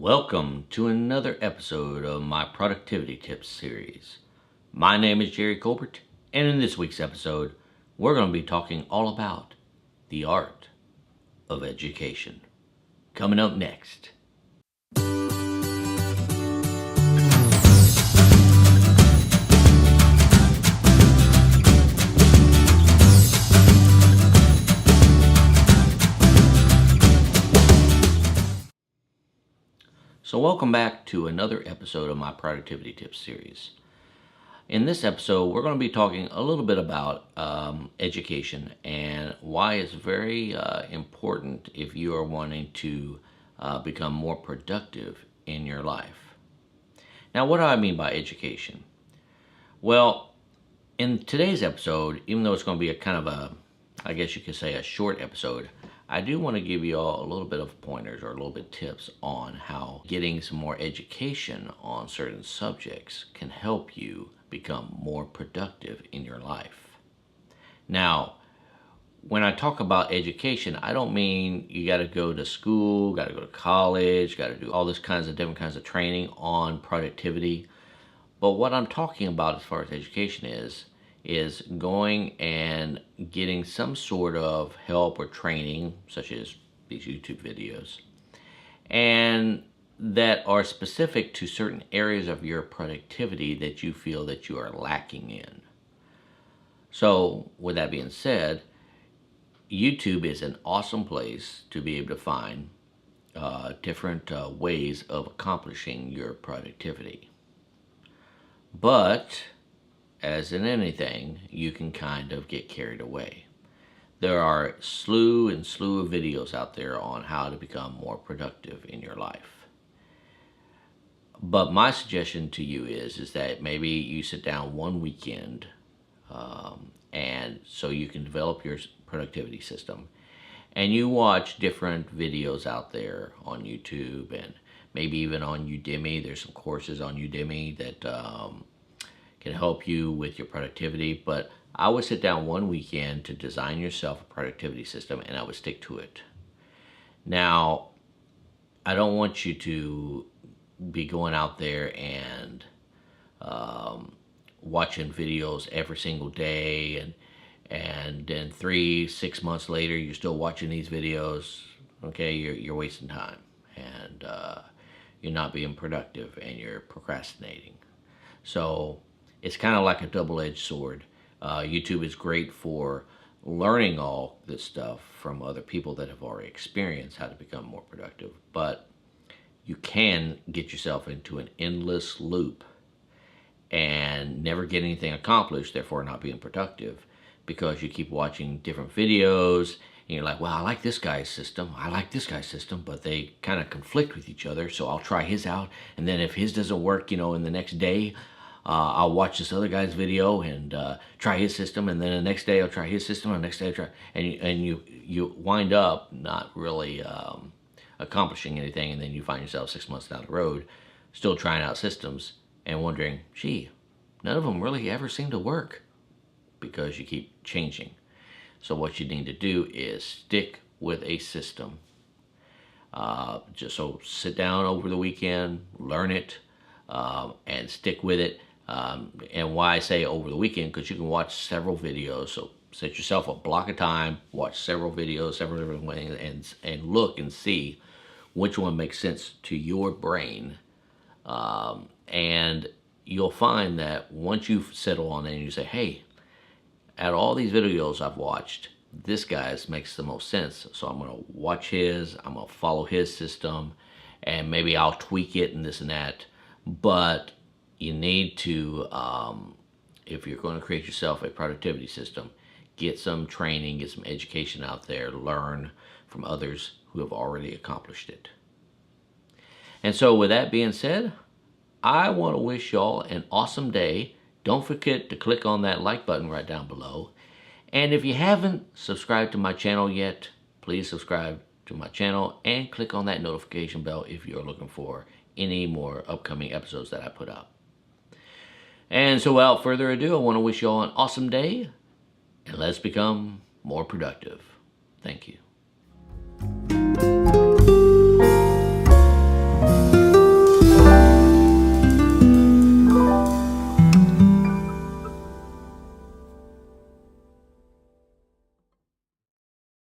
Welcome to another episode of my Productivity Tips series. My name is Jerry Colbert, and in this week's episode, we're going to be talking all about the art of education. Coming up next. So welcome back to another episode of my Productivity Tips series. In this episode, we're going to be talking a little bit about education and why it's very important if you are wanting to become more productive in your life. Now, what do I mean by education? Well, in today's episode, even though it's going to be a kind of I guess you could say a short episode, I do want to give you all a little bit of pointers or a little bit of tips on how getting some more education on certain subjects can help you become more productive in your life. Now, when I talk about education, I don't mean you got to go to school, got to go to college, got to do all this different kinds of training on productivity. But what I'm talking about as far as education is going and getting some sort of help or training, such as these YouTube videos, and that are specific to certain areas of your productivity that you feel that you are lacking in. So, with that being said, YouTube is an awesome place to be able to find different ways of accomplishing your productivity. But as in anything, you can kind of get carried away. There are slew of videos out there on how to become more productive in your life. But my suggestion to you is that maybe you sit down one weekend and so you can develop your productivity system, and you watch different videos out there on YouTube and maybe even on Udemy. There's some courses on Udemy that can help you with your productivity, but I would sit down one weekend to design yourself a productivity system, and I would stick to it. Now, I don't want you to be going out there and watching videos every single day, and then 3-6 months later you're still watching these videos. Okay, you're wasting time, and you're not being productive, and you're procrastinating. So it's kind of like a double-edged sword. YouTube is great for learning all this stuff from other people that have already experienced how to become more productive, but you can get yourself into an endless loop and never get anything accomplished, therefore not being productive, because you keep watching different videos and you're like, well, I like this guy's system, but they kind of conflict with each other, so I'll try his out, and then if his doesn't work, in the next day, I'll watch this other guy's video and try his system, and then the next day I'll try his system, and the next day I'll try, and you wind up not really accomplishing anything, and then you find yourself 6 months down the road still trying out systems and wondering, gee, none of them really ever seem to work, because you keep changing. So what you need to do is stick with a system. Just so sit down over the weekend, learn it, and stick with it. And why I say over the weekend, because you can watch several videos. So set yourself a block of time, watch several videos, several different ways, and look and see which one makes sense to your brain. And you'll find that once you settle on it and you say, hey, out of all these videos I've watched, this guy's makes the most sense. So I'm going to watch his, I'm going to follow his system, and maybe I'll tweak it and this and that. But you need to, if you're going to create yourself a productivity system, get some training, get some education out there, learn from others who have already accomplished it. And so with that being said, I want to wish y'all an awesome day. Don't forget to click on that like button right down below. And if you haven't subscribed to my channel yet, please subscribe to my channel and click on that notification bell if you're looking for any more upcoming episodes that I put up. And so without further ado, I want to wish you all an awesome day, and let's become more productive. Thank you.